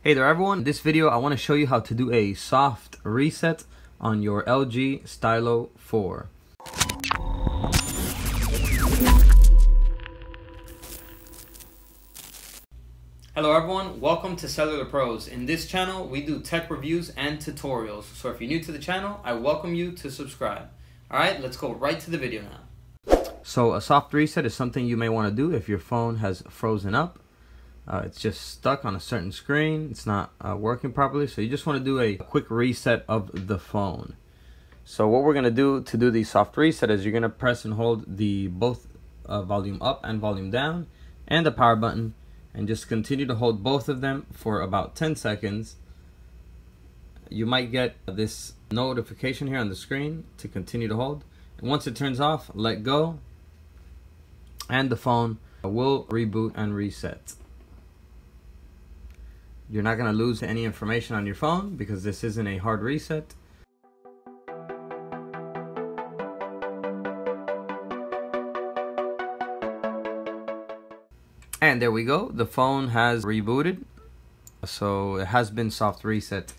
Hey there everyone, in this video I want to show you how to do a soft reset on your LG Stylo 4. Hello everyone, welcome to Cellular Pros. In this channel we do tech reviews and tutorials, so if you're new to the channel I welcome you to subscribe. Alright, let's go right to the video now. So a soft reset is something you may want to do if your phone has frozen up. It's just stuck on a certain screen, it's not working properly, so you just want to do a quick reset of the phone. So what we're going to do the soft reset is you're going to press and hold the both volume up and volume down and the power button, and just continue to hold both of them for about 10 seconds. You might get this notification here on the screen to continue to hold, and once it turns off, let go and the phone will reboot and reset. You're not going to lose any information on your phone because this isn't a hard reset. And there we go, the phone has rebooted. So it has been soft reset.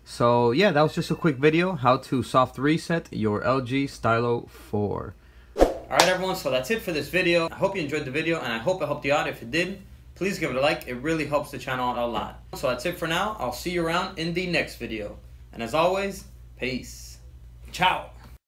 So yeah, that was just a quick video how to soft reset your LG Stylo 4. Alright everyone, so that's it for this video. I hope you enjoyed the video and I hope it helped you out. If it did, please give it a like, it really helps the channel out a lot. So that's it for now, I'll see you around in the next video. And as always, peace. Ciao.